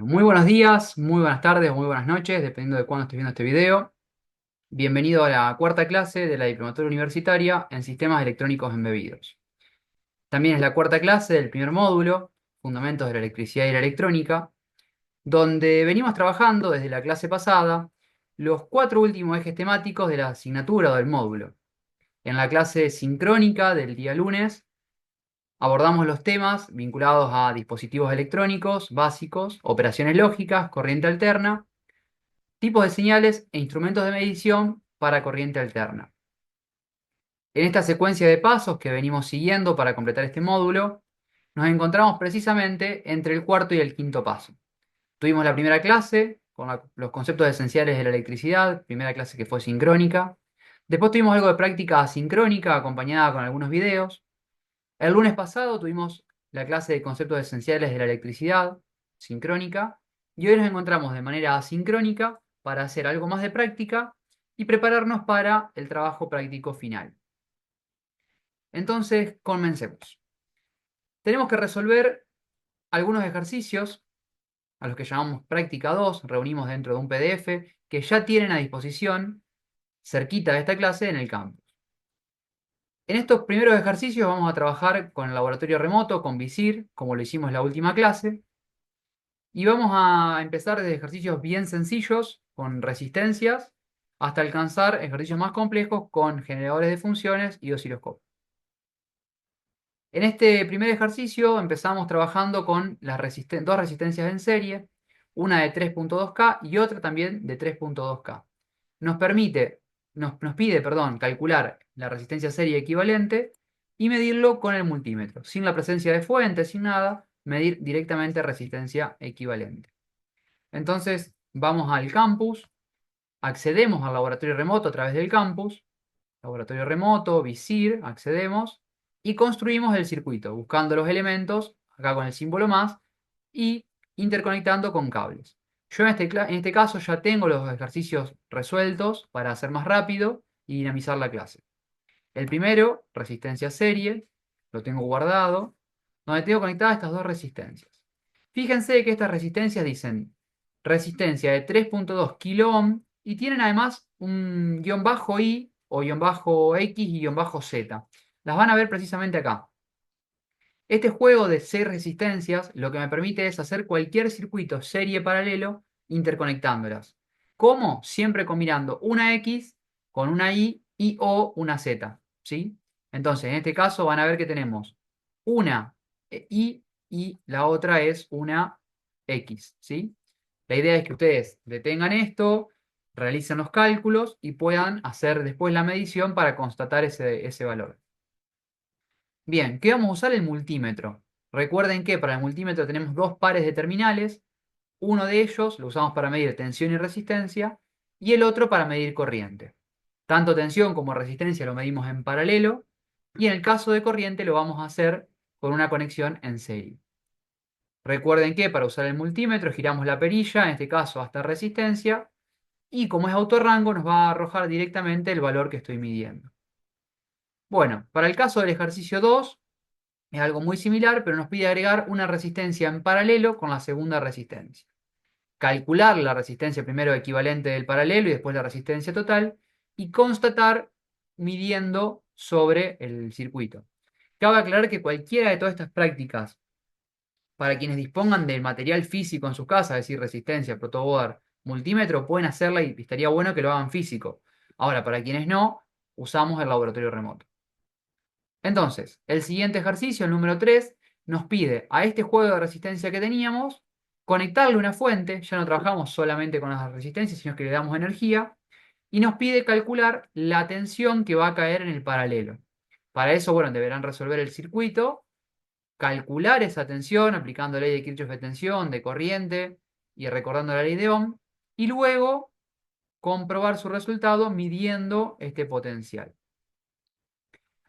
Muy buenos días, muy buenas tardes o muy buenas noches, dependiendo de cuándo estés viendo este video. Bienvenido a la cuarta clase de la Diplomatura Universitaria en Sistemas Electrónicos Embebidos. También es la cuarta clase del primer módulo, Fundamentos de la Electricidad y la Electrónica, donde venimos trabajando desde la clase pasada los 4 últimos ejes temáticos de la asignatura o del módulo. En la clase sincrónica del día lunes abordamos los temas vinculados a dispositivos electrónicos básicos, operaciones lógicas, corriente alterna, tipos de señales e instrumentos de medición para corriente alterna. En esta secuencia de pasos que venimos siguiendo para completar este módulo, nos encontramos precisamente entre el cuarto y el quinto paso. Tuvimos la primera clase con los conceptos esenciales de la electricidad, primera clase que fue sincrónica. Después tuvimos algo de práctica asincrónica acompañada con algunos videos. El lunes pasado tuvimos la clase de conceptos esenciales de la electricidad, sincrónica, y hoy nos encontramos de manera asincrónica para hacer algo más de práctica y prepararnos para el trabajo práctico final. Entonces, comencemos. Tenemos que resolver algunos ejercicios a los que llamamos práctica 2, reunimos dentro de un PDF que ya tienen a disposición cerquita de esta clase en el campus. En estos primeros ejercicios vamos a trabajar con el laboratorio remoto, con Visir, como lo hicimos en la última clase, y vamos a empezar desde ejercicios bien sencillos, con resistencias, hasta alcanzar ejercicios más complejos con generadores de funciones y osciloscopio. En este primer ejercicio empezamos trabajando con las dos resistencias en serie, una de 3.2K y otra también de 3.2K. Nos pide, calcular la resistencia serie equivalente y medirlo con el multímetro. Sin la presencia de fuente, sin nada, medir directamente resistencia equivalente. Entonces vamos al campus, accedemos al laboratorio remoto a través del campus, laboratorio remoto, Visir, accedemos y construimos el circuito, buscando los elementos, acá con el símbolo más, y interconectando con cables. Yo en este caso ya tengo los ejercicios resueltos para hacer más rápido y dinamizar la clase. El primero, resistencia serie, lo tengo guardado, donde tengo conectadas estas dos resistencias. Fíjense que estas resistencias dicen resistencia de 3.2 kilo y tienen además un guión bajo I o guión bajo X y guión bajo Z. Las van a ver precisamente acá. Este juego de 6 resistencias lo que me permite es hacer cualquier circuito serie paralelo interconectándolas. ¿Cómo? Siempre combinando una X con una Y o una Z. ¿Sí? Entonces, en este caso van a ver que tenemos una Y y la otra es una X. ¿Sí? La idea es que ustedes detengan esto, realicen los cálculos y puedan hacer después la medición para constatar ese valor. Bien, ¿qué vamos a usar? El multímetro. Recuerden que para el multímetro tenemos dos pares de terminales. Uno de ellos lo usamos para medir tensión y resistencia y el otro para medir corriente. Tanto tensión como resistencia lo medimos en paralelo y en el caso de corriente lo vamos a hacer con una conexión en serie. Recuerden que para usar el multímetro giramos la perilla, en este caso hasta resistencia, y como es autorrango nos va a arrojar directamente el valor que estoy midiendo. Bueno, para el caso del ejercicio 2, es algo muy similar, pero nos pide agregar una resistencia en paralelo con la segunda resistencia. Calcular la resistencia primero equivalente del paralelo y después la resistencia total y constatar midiendo sobre el circuito. Cabe aclarar que cualquiera de todas estas prácticas, para quienes dispongan del material físico en sus casas, es decir, resistencia, protoboard, multímetro, pueden hacerla y estaría bueno que lo hagan físico. Ahora, para quienes no, usamos el laboratorio remoto. Entonces, el siguiente ejercicio, el número 3, nos pide a este juego de resistencia que teníamos conectarle una fuente, ya no trabajamos solamente con las resistencias, sino que le damos energía, y nos pide calcular la tensión que va a caer en el paralelo. Para eso, bueno, deberán resolver el circuito, calcular esa tensión aplicando la ley de Kirchhoff de tensión, de corriente y recordando la ley de Ohm, y luego comprobar su resultado midiendo este potencial.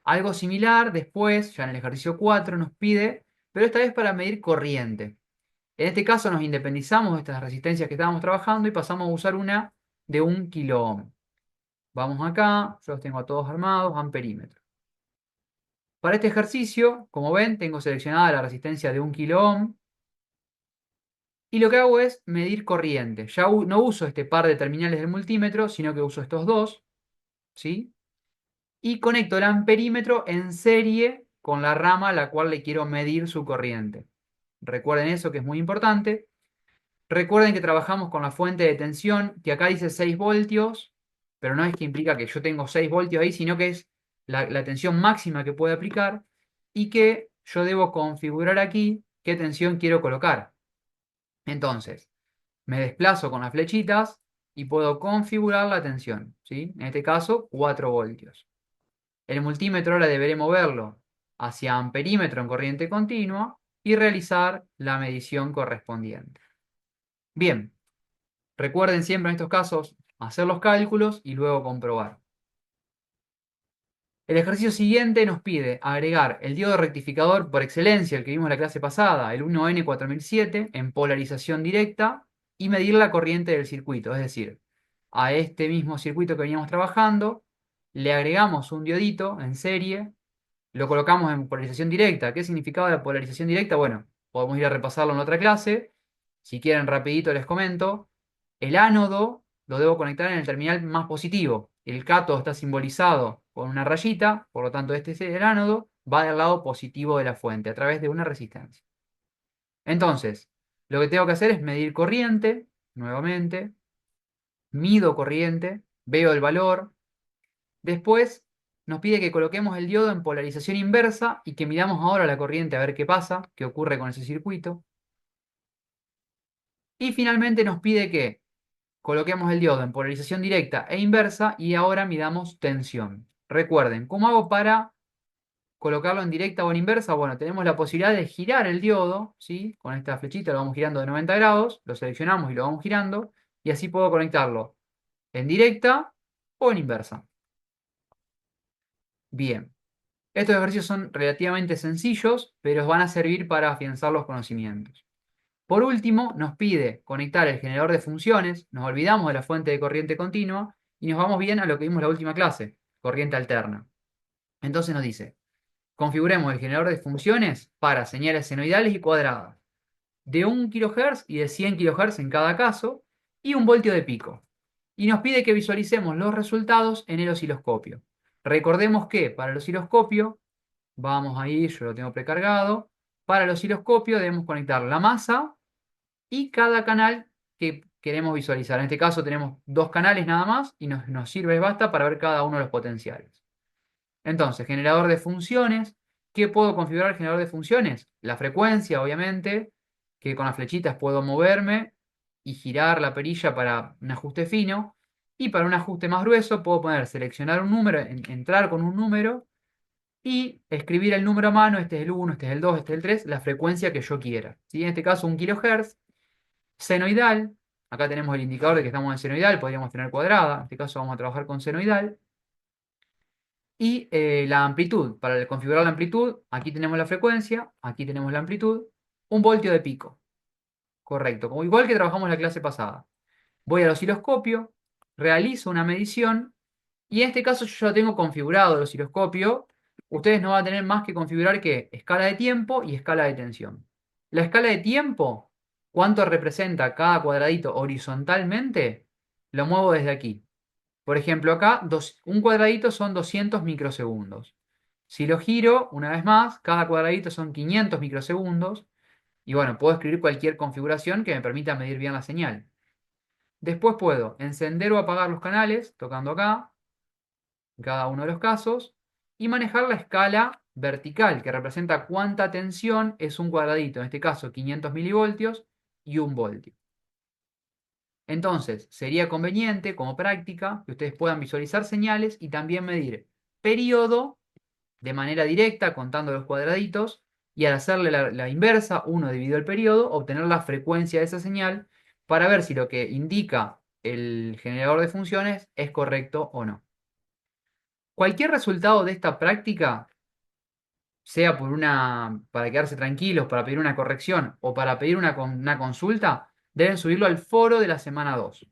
Algo similar después, ya en el ejercicio 4, nos pide, pero esta vez para medir corriente. En este caso nos independizamos de estas resistencias que estábamos trabajando y pasamos a usar una de 1 kilo ohm. Vamos acá, yo los tengo a todos armados, amperímetro. Para este ejercicio, como ven, tengo seleccionada la resistencia de 1 kilo ohm Y lo que hago es medir corriente. Ya no uso este par de terminales del multímetro, sino que uso estos dos, ¿sí? Y conecto el amperímetro en serie con la rama a la cual le quiero medir su corriente. Recuerden eso, que es muy importante. Recuerden que trabajamos con la fuente de tensión, que acá dice 6 voltios, pero no es que implica que yo tengo 6 voltios ahí, sino que es la tensión máxima que puede aplicar y que yo debo configurar aquí qué tensión quiero colocar. Entonces, me desplazo con las flechitas y puedo configurar la tensión, ¿sí? En este caso, 4 voltios. El multímetro ahora deberé moverlo hacia amperímetro en corriente continua y realizar la medición correspondiente. Bien, recuerden siempre en estos casos hacer los cálculos y luego comprobar. El ejercicio siguiente nos pide agregar el diodo rectificador por excelencia, el que vimos en la clase pasada, el 1N4007, en polarización directa y medir la corriente del circuito. Es decir, a este mismo circuito que veníamos trabajando, le agregamos un diodito en serie, lo colocamos en polarización directa. ¿Qué significaba la polarización directa? Bueno, podemos ir a repasarlo en otra clase. Si quieren, rapidito les comento. El ánodo lo debo conectar en el terminal más positivo. El cátodo está simbolizado con una rayita, por lo tanto este es el ánodo, va del lado positivo de la fuente, a través de una resistencia. Entonces, lo que tengo que hacer es medir corriente, nuevamente, mido corriente, veo el valor, después nos pide que coloquemos el diodo en polarización inversa y que midamos ahora la corriente a ver qué pasa, qué ocurre con ese circuito. Y finalmente nos pide que coloquemos el diodo en polarización directa e inversa y ahora midamos tensión. Recuerden, ¿cómo hago para colocarlo en directa o en inversa? Bueno, tenemos la posibilidad de girar el diodo, ¿sí? Con esta flechita lo vamos girando de 90 grados, lo seleccionamos y lo vamos girando, y así puedo conectarlo en directa o en inversa. Bien, estos ejercicios son relativamente sencillos, pero van a servir para afianzar los conocimientos. Por último, nos pide conectar el generador de funciones, nos olvidamos de la fuente de corriente continua y nos vamos bien a lo que vimos en la última clase, corriente alterna. Entonces nos dice, configuremos el generador de funciones para señales senoidales y cuadradas, de 1 kHz y de 100 kHz en cada caso, y 1 voltio de pico. Y nos pide que visualicemos los resultados en el osciloscopio. Recordemos que para el osciloscopio, vamos ahí, yo lo tengo precargado, para el osciloscopio debemos conectar la masa y cada canal que queremos visualizar. En este caso tenemos 2 canales nada más y nos sirve, basta para ver cada uno de los potenciales. Entonces, generador de funciones. ¿Qué puedo configurar el generador de funciones? La frecuencia, obviamente, que con las flechitas puedo moverme y girar la perilla para un ajuste fino. Y para un ajuste más grueso puedo poner seleccionar un número, entrar con un número y escribir el número a mano. Este es el 1, este es el 2, este es el 3, la frecuencia que yo quiera. ¿Sí? En este caso 1 kHz. Senoidal, acá tenemos el indicador de que estamos en senoidal, podríamos tener cuadrada, en este caso vamos a trabajar con senoidal. Y la amplitud, para configurar la amplitud, aquí tenemos la frecuencia, aquí tenemos la amplitud, 1 voltio de pico. Correcto, como igual que trabajamos la clase pasada. Voy al osciloscopio, realizo una medición, y en este caso yo ya tengo configurado el osciloscopio. Ustedes no van a tener más que configurar que escala de tiempo y escala de tensión. La escala de tiempo, cuánto representa cada cuadradito horizontalmente, lo muevo desde aquí. Por ejemplo, acá un cuadradito son 200 microsegundos. Si lo giro, una vez más, cada cuadradito son 500 microsegundos. Y bueno, puedo escribir cualquier configuración que me permita medir bien la señal. Después puedo encender o apagar los canales, tocando acá, en cada uno de los casos, y manejar la escala vertical, que representa cuánta tensión es un cuadradito, en este caso 500 milivoltios y 1 voltio. Entonces, sería conveniente, como práctica, que ustedes puedan visualizar señales y también medir periodo de manera directa, contando los cuadraditos, y al hacerle la inversa, 1 dividido el periodo, obtener la frecuencia de esa señal para ver si lo que indica el generador de funciones es correcto o no. Cualquier resultado de esta práctica, sea para quedarse tranquilos, para pedir una corrección o para pedir una consulta, deben subirlo al foro de la semana 2.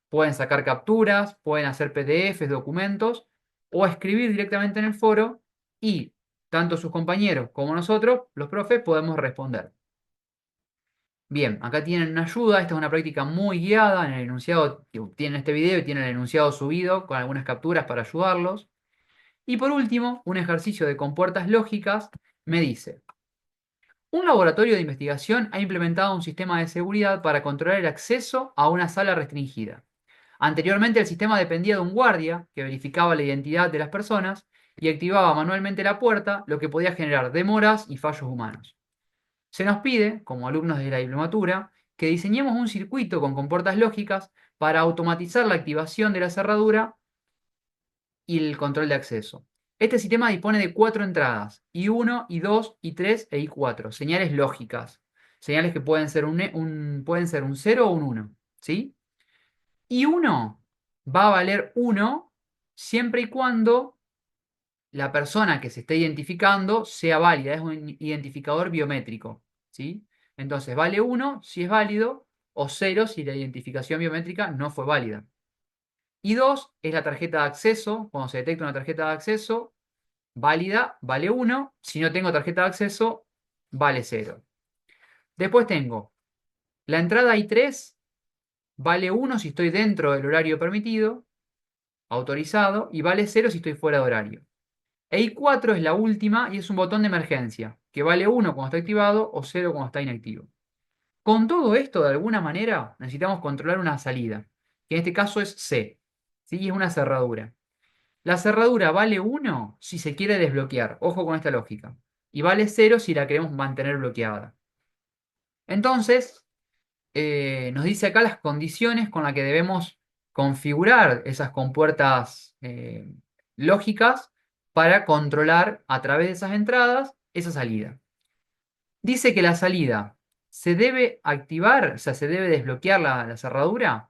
Pueden sacar capturas, pueden hacer PDFs, documentos, o escribir directamente en el foro y tanto sus compañeros como nosotros, los profes, podemos responder. Bien, acá tienen una ayuda, esta es una práctica muy guiada en el enunciado, tienen este video y tienen el enunciado subido con algunas capturas para ayudarlos. Y por último, un ejercicio de compuertas lógicas me dice, un laboratorio de investigación ha implementado un sistema de seguridad para controlar el acceso a una sala restringida. Anteriormente el sistema dependía de un guardia que verificaba la identidad de las personas y activaba manualmente la puerta, lo que podía generar demoras y fallos humanos. Se nos pide, como alumnos de la diplomatura, que diseñemos un circuito con compuertas lógicas para automatizar la activación de la cerradura y el control de acceso. Este sistema dispone de 4 entradas, I1, I2, I3 e I4, señales lógicas, señales que pueden ser pueden ser un 0 o un 1, ¿sí? I1 va a valer 1 siempre y cuando la persona que se esté identificando sea válida, es un identificador biométrico, ¿sí? Entonces vale 1 si es válido o 0 si la identificación biométrica no fue válida. Y 2 es la tarjeta de acceso. Cuando se detecta una tarjeta de acceso válida, vale 1. Si no tengo tarjeta de acceso, vale 0. Después tengo la entrada I3, vale 1 si estoy dentro del horario permitido, autorizado, y vale 0 si estoy fuera de horario. E I4 es la última y es un botón de emergencia, que vale 1 cuando está activado o 0 cuando está inactivo. Con todo esto, de alguna manera, necesitamos controlar una salida, que en este caso es C, ¿sí? Y es una cerradura. La cerradura vale 1 si se quiere desbloquear, ojo con esta lógica, y vale 0 si la queremos mantener bloqueada. Entonces, nos dice acá las condiciones con las que debemos configurar esas compuertas lógicas para controlar a través de esas entradas esa salida. Dice que la salida se debe activar, o sea, se debe desbloquear la cerradura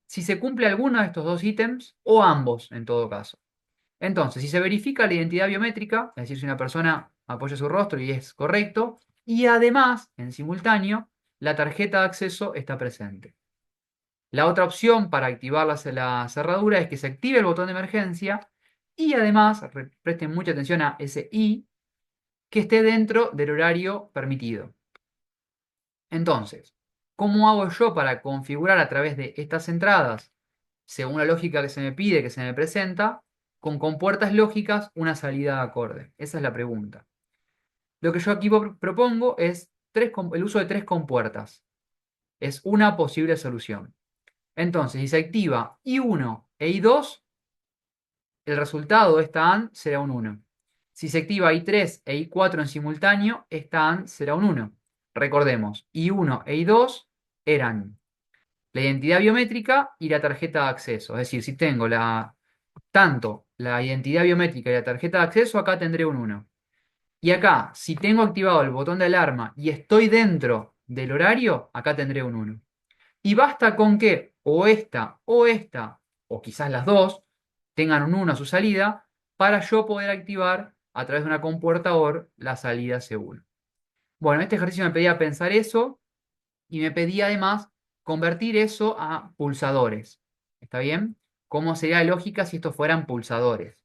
si se cumple alguno de estos dos ítems o ambos en todo caso. Entonces, si se verifica la identidad biométrica, es decir, si una persona apoya su rostro y es correcto, y además, en simultáneo, la tarjeta de acceso está presente. La otra opción para activar la cerradura es que se active el botón de emergencia y además, presten mucha atención a ese I, que esté dentro del horario permitido. Entonces, ¿cómo hago yo para configurar a través de estas entradas, según la lógica que se me pide, que se me presenta, con compuertas lógicas, una salida acorde? Esa es la pregunta. Lo que yo aquí propongo es el uso de 3 compuertas. Es una posible solución. Entonces, si se activa I1 e I2, el resultado de esta AND será un 1. Si se activa I3 e I4 en simultáneo, esta AND será un 1. Recordemos, I1 e I2 eran la identidad biométrica y la tarjeta de acceso. Es decir, si tengo tanto la identidad biométrica y la tarjeta de acceso, acá tendré un 1. Y acá, si tengo activado el botón de alarma y estoy dentro del horario, acá tendré un 1. Y basta con que o esta, o quizás las dos, tengan un 1 a su salida, para yo poder activar a través de una compuerta OR la salida segura. Bueno, este ejercicio me pedía pensar eso y me pedía además convertir eso a pulsadores. ¿Está bien? ¿Cómo sería lógica si estos fueran pulsadores?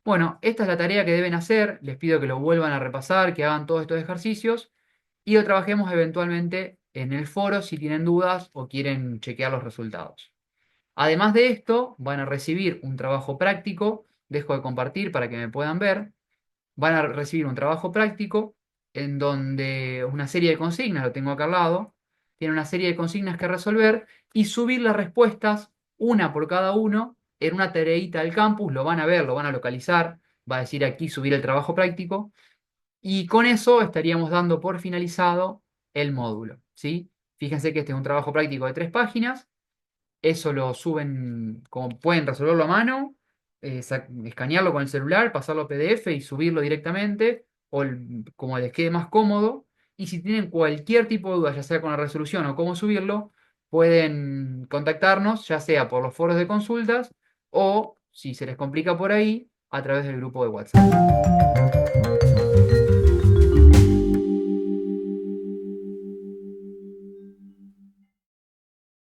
Bueno, esta es la tarea que deben hacer. Les pido que lo vuelvan a repasar, que hagan todos estos ejercicios y lo trabajemos eventualmente en el foro si tienen dudas o quieren chequear los resultados. Además de esto, van a recibir un trabajo práctico. Dejo de compartir para que me puedan ver. Van a recibir un trabajo práctico en donde una serie de consignas, lo tengo acá al lado, tiene una serie de consignas que resolver y subir las respuestas, una por cada uno, en una tareita del campus, lo van a ver, lo van a localizar, va a decir aquí subir el trabajo práctico, y con eso estaríamos dando por finalizado el módulo, ¿sí? Fíjense que este es un trabajo práctico de 3 páginas, eso lo suben, como pueden resolverlo a mano, escanearlo con el celular, pasarlo a PDF y subirlo directamente, o como les quede más cómodo. Y si tienen cualquier tipo de duda, ya sea con la resolución o cómo subirlo, pueden contactarnos, ya sea por los foros de consultas o, si se les complica por ahí, a través del grupo de WhatsApp.